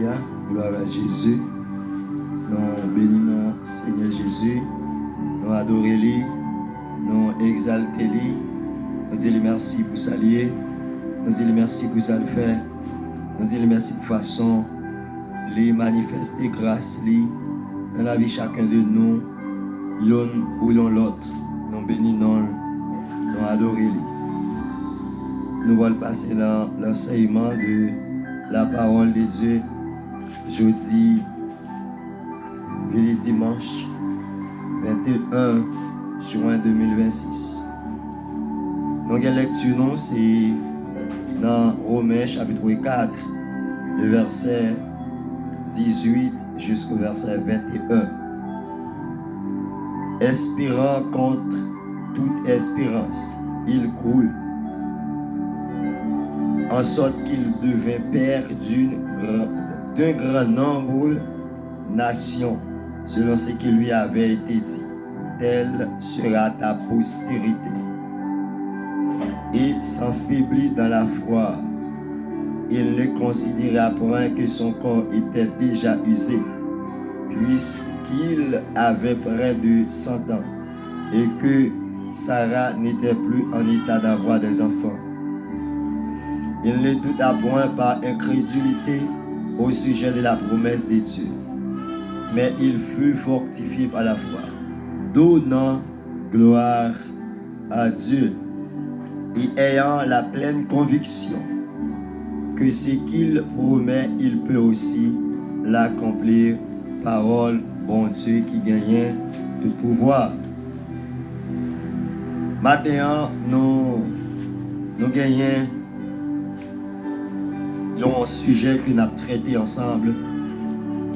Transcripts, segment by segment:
Alléluia. Gloire à Jésus. Nous bénissons Seigneur Jésus. Nous adorons lui. Nous exaltons lui. Nous disons merci pour ça lier. Nous disons merci pour ça le faire. Nous disons merci pour façon les manifester grâce lui dans la vie chacun de nous, l'un ou l'autre. Nous bénissons, nous adorons lui. Nous allons passer dans l'enseignement de la parole de Dieu jeudi dimanche 21 juin 2026. Donc la lecture non c'est dans Romains chapitre 4, le verset 18 jusqu'au verset 21. Espérant contre toute espérance, il coule, en sorte qu'il devint père d'un grand nombre de nations, selon ce qui lui avait été dit. Telle sera ta postérité. Et s'enfaiblit dans la foi. Il ne considéra point que son corps était déjà usé, puisqu'il avait près de 100 ans, et que Sarah n'était plus en état d'avoir des enfants. Il ne douta point par incrédulité au sujet de la promesse de Dieu, mais il fut fortifié par la foi, donnant gloire à Dieu et ayant la pleine conviction que ce qu'il promet, il peut aussi l'accomplir. Parole, bon Dieu qui gagne tout pouvoir. Maintenant, nous gagnons un sujet que nous avons traité ensemble,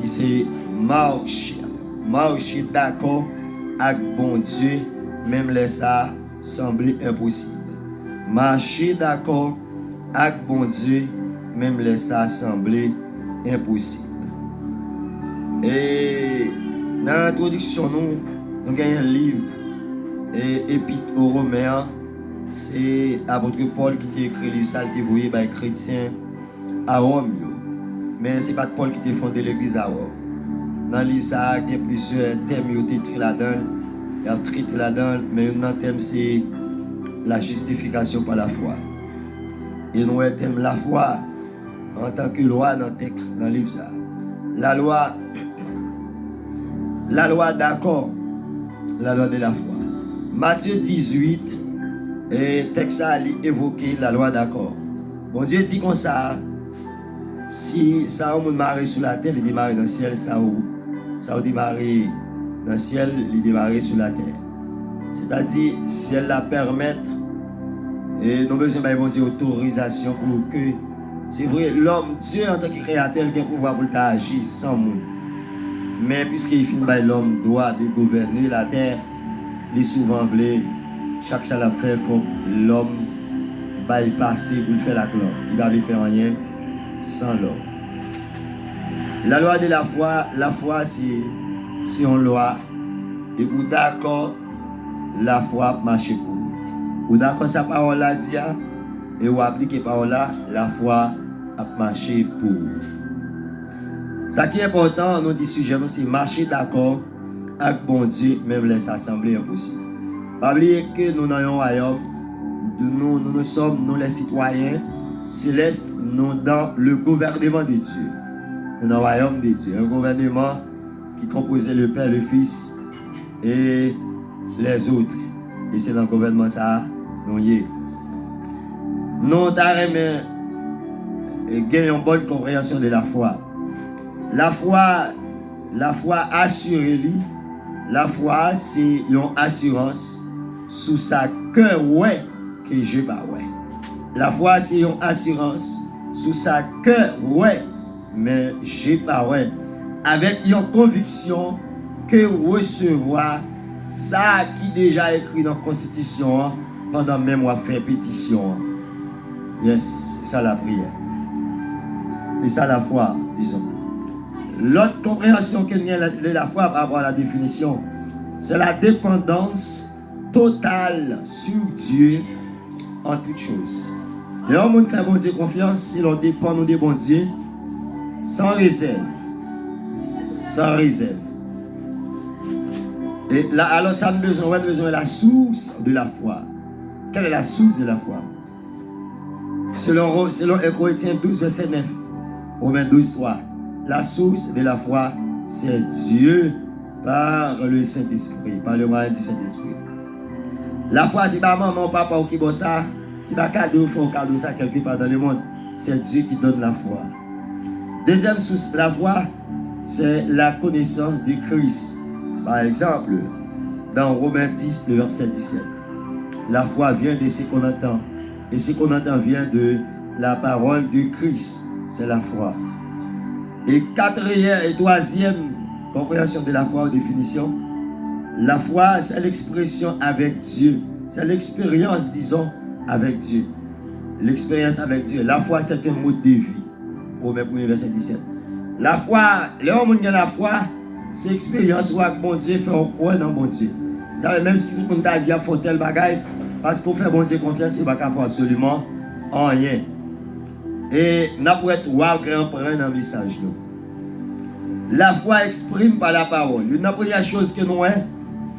qui c'est marcher d'accord avec bon Dieu, même les ça semblait impossible. Marcher d'accord avec bon Dieu, même les ça semblait impossible. Et dans l'introduction, nous avons un livre, Épître aux Romains. C'est l'apôtre Paul qui a écrit le livre, ça vous voyez, par les chrétiens à Rome. Mais ce n'est pas Paul qui a fondé l'église à Rome. Dans le livre, il y a plusieurs thèmes qui ont été traités là-dedans. Il y a traité là-dedans, mais un thème, c'est la justification par la foi. Et nous avons thème la foi en tant que loi dans le texte, dans le livre. La loi d'accord, la loi de la foi. Matthieu 18, et texte a évoqué la loi d'accord. Bon Dieu dit comme ça, si ça a démarré sur la terre, il démarre dans le ciel, ça a démarré dans le ciel, il démarre sur la terre. C'est-à-dire, si elle la permet, et nous avons besoin de bon Dieu autorisation pour que, c'est vrai, l'homme, Dieu en tant que créateur, il a le pouvoir pour agir sans monde. Mais puisqu'il finit l'homme droit de gouverner la terre, il est souvent voulu, chaque chose à faire pour l'homme passer pour faire la gloire. Il ne va pas faire rien sans l'homme. La loi de la foi c'est une loi. Et vous d'accord, la foi marche pour vous. Vous d'accord, sa parole là dit, et vous appliquez parole là, la foi a marché pour vous. Ce qui est important, nous disons sujet, c'est marcher d'accord avec bon Dieu, même les assemblées impossibles. Pas oublier que nous n'avons royaume, nous sommes nous les citoyens célestes, nous dans le gouvernement de Dieu. Nous dans le royaume de Dieu, un gouvernement qui composait le Père, le Fils et les autres. Et c'est dans le gouvernement ça, nous y est. Nous avons une bonne compréhension de la foi. La foi assurée, la foi c'est une assurance sous sa cœur ouais que je pas ouais. La foi c'est une assurance sous sa cœur ouais mais je pas ouais. Avec une conviction que recevoir ça qui déjà écrit dans la Constitution pendant même on fait pétition. Yes, c'est ça la prière. C'est ça la foi, disons. L'autre compréhension qu'il y a de la foi par rapport à la définition, c'est la dépendance totale sur Dieu en toutes choses. Et on fait bon Dieu confiance, si l'on dépend de bon Dieu, Sans réserve. Sans réserve. Et là, alors, ça a besoin de la source de la foi. Quelle est la source de la foi? Selon 1 Corinthiens 12, verset 9. Romains 12, 3. La source de la foi, c'est Dieu par le Saint-Esprit, par le moyen du Saint-Esprit. La foi, c'est pas maman ou papa qui bosse ça. C'est pas cadeau, il faut cadeau ça quelque part dans le monde. C'est Dieu qui donne la foi. Deuxième source de la foi, c'est la connaissance de Christ. Par exemple, dans Romains 10, le verset 17. La foi vient de ce qu'on entend. Et ce qu'on entend vient de la parole de Christ. C'est la foi. Et quatrième et troisième compréhension de la foi ou définition, la foi, c'est l'expression avec Dieu. C'est l'expérience, disons, avec Dieu. L'expérience avec Dieu. La foi, c'est un mode de vie. Romains 1, verset 17. La foi, les hommes qui ont la foi, c'est l'expérience où bon Dieu fait un croix dans bon Dieu. Ça veut même si on t'a dit à faire tel bagaille, parce qu'on fait bon Dieu confiance, il ne va pas faire absolument rien. Et n'a pas être grand dans le message. La foi exprime par la parole. La première chose que nous avons,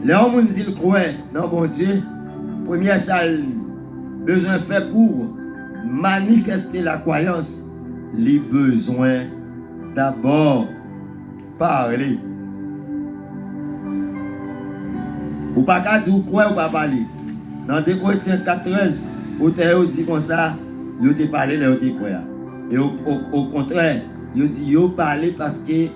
les hommes disent croient dans bon Dieu. Première salle, besoin fait pour manifester la croyance, les besoins d'abord parler. Ou pas qu'à dire ou quoi ou pas parler. Dans 2 Corinthiens 4:13, où tu dit comme ça, vous te parlé, vous te croyez. Et au contraire, vous dit vous parlez parce que les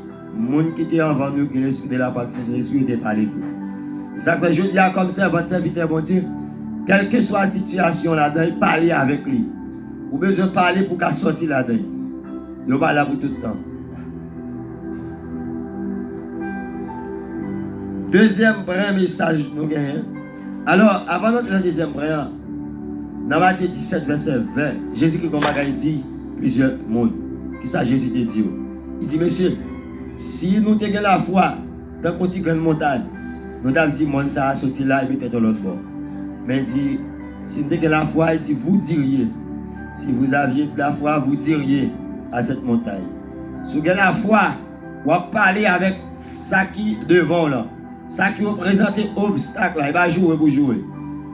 gens qui étaient avant nous, qui l'esprit de la foi, c'est l'esprit de parler tout. Ça fait je dis comme ça, votre serviteur, mon Dieu, quelle que soit la situation là-dedans, parlez avec lui. Vous avez besoin de parler pour qu'elle sorte là-dedans. Vous parlez là pour tout le temps. Deuxième vrai message nous gagnons. Alors, avant d'entrer dans le deuxième prière, dans Matthieu 17, verset 20, Jésus qui dit plusieurs mondes. Qui ça Jésus te dit? Il dit, monsieur, si nous avons la foi dans une grande montagne, nous avons dit, monde ça a sorti là et peut-être de l'autre bord. Mais il dit, si nous avons la foi, il dit, vous diriez. Si vous aviez de la foi, vous diriez à cette montagne. Si vous avez la foi, vous parlez avec ça qui est devant là. Ça qui représente obstacle là, il va jouer pour jouer.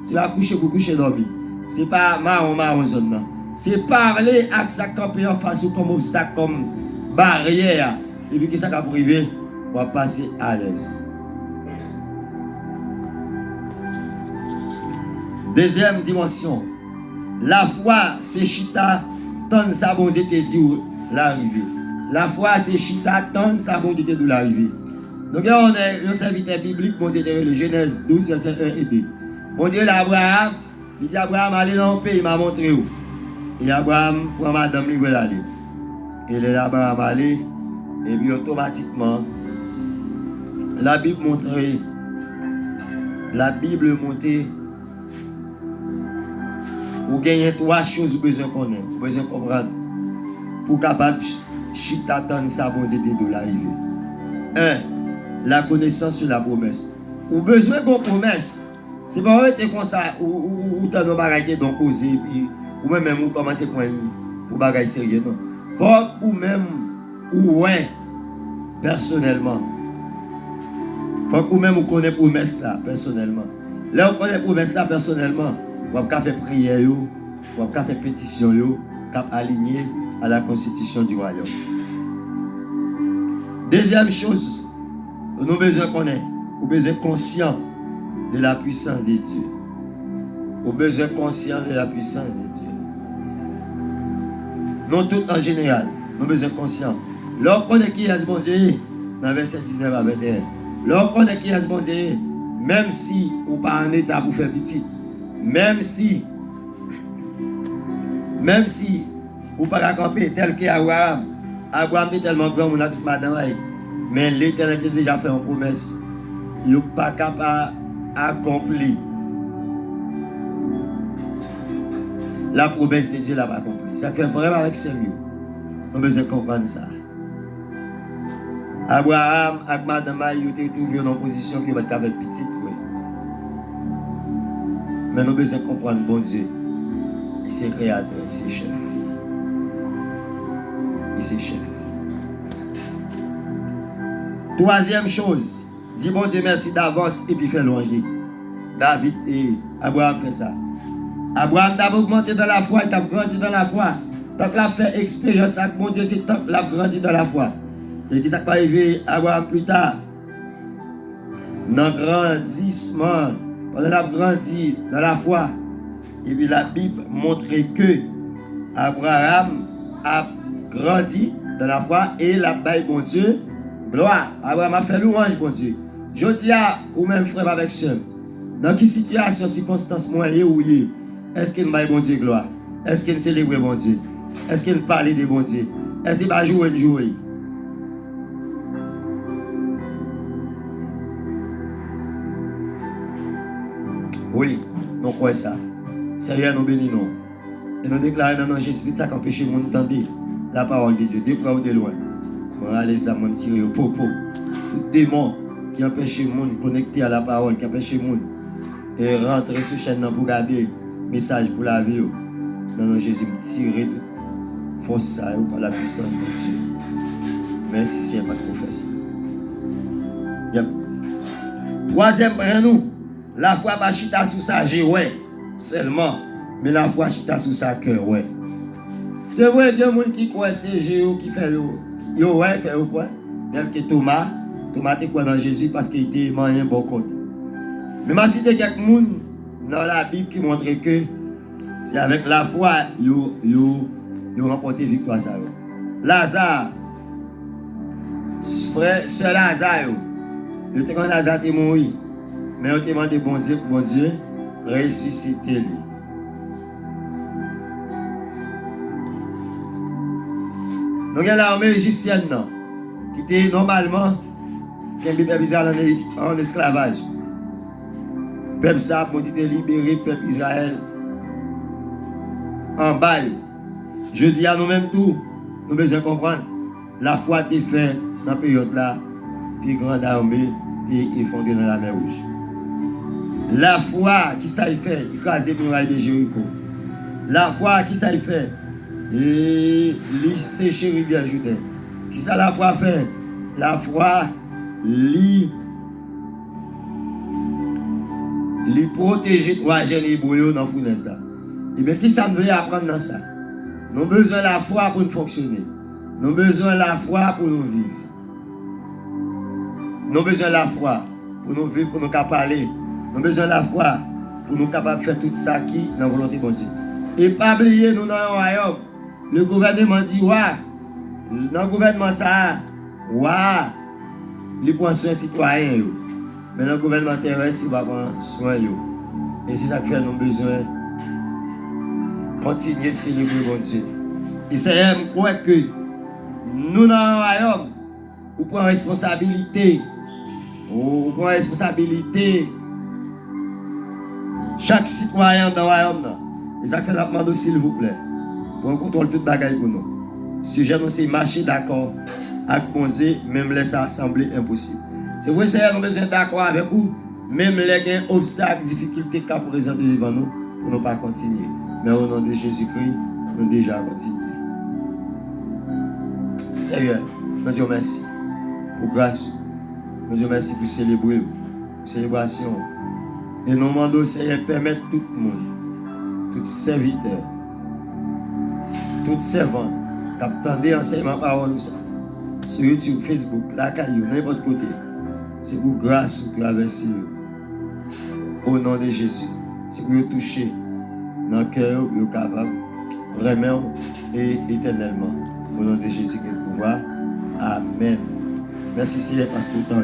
C'est pas coucher pour coucher dormir. C'est pas marron zone là. C'est parler avec ça qui est en face comme obstacle, comme barrière. Et puis qui ça qui va priver, on va passer à l'aise. Deuxième dimension. La foi, c'est chita, tant ça bon Dieu te dit l'arrivée. La foi, c'est chita, tant ça bon Dieu te dit l'arrivée. Donc, on est un serviteur biblique, mon Dieu, le Genèse 12, verset 1 et 2. Mon Dieu, l'Abraham, il dit Abraham, allez dans le pays, il m'a montré où. Et Abraham, prend madame, il veut aller. Et l'Abraham allé, et puis automatiquement, la Bible montrait, vous gagnez trois choses que vous besoin connaître, vous besoin comprendre, pour capable de attendre ça, bon Dieu, de l'arrivée. 1. La connaissance sur la promesse. Ou besoin de promesse. C'est pas vrai comme ça, ou tu as nos bagages donc causé, ou même ou commencer pour bagages sérieux. Faut ou même, ou ouais, personnellement. Faut ou même ou connaît promesse là, personnellement. Là, on connaît promesse là, personnellement. On va faire prière, on va faire pétition, on va aligner à la constitution du royaume. Deuxième chose, nous avons besoin de connaître, nous avons besoin conscient de la puissance de Dieu. Nous avons besoin conscient de la puissance de Dieu. Nous tous en général, nous avons besoin conscient. Lorsqu'on connaît qui est ce bon Dieu, dans verset 19 à 21, lorsqu'on connaît qui est ce bon Dieu, même si vous n'êtes pas en état pour faire petit, même si vous n'êtes pas camper tel qu'Abraham, Abraham est tellement grand, on a tout madame. Mais l'Éternel a déjà fait une promesse. Il n'est pas capable d'accomplir. La promesse de Dieu n'a pas accompli. Ça fait vraiment avec sérieux. On a besoin de comprendre ça. Abraham, avec madame, il était trouvé dans une position qui va être avec petite. Oui. Mais nous avons besoin de comprendre bon Dieu. Il est créateur, il est chef. Il est chef. Troisième chose, dis bon Dieu merci d'avance et puis fais louange. David et Abraham fait ça. Abraham t'a augmenté dans la foi, il t'a grandi dans la foi. Tant qu'il a fait expérience avec mon Dieu, c'est tant qu'il a grandi dans la foi. Et qui ça va arriver Abraham plus tard? Dans le grandissement, pendant qu'il a grandi dans la foi, et puis la Bible montre que Abraham a grandi dans la foi et la baille bon Dieu. Gloire. Abraham a fait louange bon Dieu. Je dis à ou même frère avec soeur, dans quelle situation, circonstance, moyen ou est-ce qu'il baille bon Dieu gloire? Est-ce qu'il célèbre bon Dieu? Est-ce qu'il parle de bon Dieu? Est-ce qu'il va jouer? Oui, nous croyons ça. Seigneur, nous bénissons. Et nous déclarons dans Jésus ça qu'empêche le monde d'entendre la parole de Dieu, de près ou de loin. On va aller ça, on tirer au popo. Tout démon qui empêche le monde de connecter à la parole, qui empêche le monde et rentrer sur la chaîne pour garder le message pour la vie. Dans Jésus, tirer de force ça par la puissance de Dieu. Merci Seigneur parce qu'on fait ça. Yep. Troisième point, nous, la foi pas chita sous sa ouais, seulement, mais la foi chita sous sa cœur, ouais. C'est vrai, il y a des gens qui croient que c'est Jésus qui fait yo ouais, fait quoi? Tel que Thomas était quoi dans Jésus parce qu'il était moyen bon compte. Mais ma cité quelques gens dans la Bible qui montre que c'est avec la foi yo remporté victoire ça. Lazare, frère, c'est Lazare. Le temps quand Lazare est mort, mais on demande bon Dieu pour bon Dieu ressusciter lui. Donc il y a l'armée égyptienne qui était normalement qui est peuple Israël en esclavage. Le peuple ça a été libéré, le peuple Israël en bail. Je dis à nous-mêmes tout, nous devons besoin comprendre. La foi est faite dans la période là, puis grande armée est fondée dans la mer Rouge. La foi qui ça fait, écraser les murailles de Jéricho. La foi qui ça fait, et lui sécher rivière Jourdain. Qui ça la foi fait? La foi lui protéger trois jeunes hébreux dans le ça. Et bien qui ça me veut apprendre dans ça? Nous avons besoin de la foi pour nous fonctionner. Nous avons besoin de la foi pour nous vivre. Nous avons besoin de la foi pour nous vivre, pour nous parler. Nous avons besoin de la foi pour nous capables de faire tout ça qui est dans la volonté de Dieu. Et pas oublier, nous dans le royaume. Le gouvernement dit, ouais, dans le gouvernement ça, ouais, il prend soin des citoyens. Mais dans le gouvernement terrestre, il va prendre soin d'eux. Et c'est ça que nous avons besoin de continuer à célébrer mon Dieu. Et c'est quoi que nous dans le royaume, nous prenons responsabilité. Nous prenons responsabilité. Chaque citoyen dans le royaume. Et ça fait la demande s'il vous plaît. Pour qu'on contrôle toute bagaille pour nous. Si je nous sais marcher d'accord avec mon Dieu, même laisser ça sembler impossible. C'est vrai, c'est nous besoin d'accord avec vous, même les obstacles, difficultés qu'on présente devant nous, pour ne pas continuer. Mais au nom de Jésus-Christ, nous déjà continuer. Seigneur, nous Dieu merci pour grâce. Nous Dieu merci pour célébrer, pour célébration. Et nous demandons, Seigneur, permettre tout le monde, tout serviteur, tout servant, qui attendent enseignement parole sur YouTube, Facebook, la caillou, n'importe côté. C'est pour grâce ou traverser. Au nom de Jésus. C'est pour nous toucher dans le cœur, nous capable, vraiment et éternellement. Au nom de Jésus, que le pouvoir. Amen. Merci Seigneur parce que vous t'en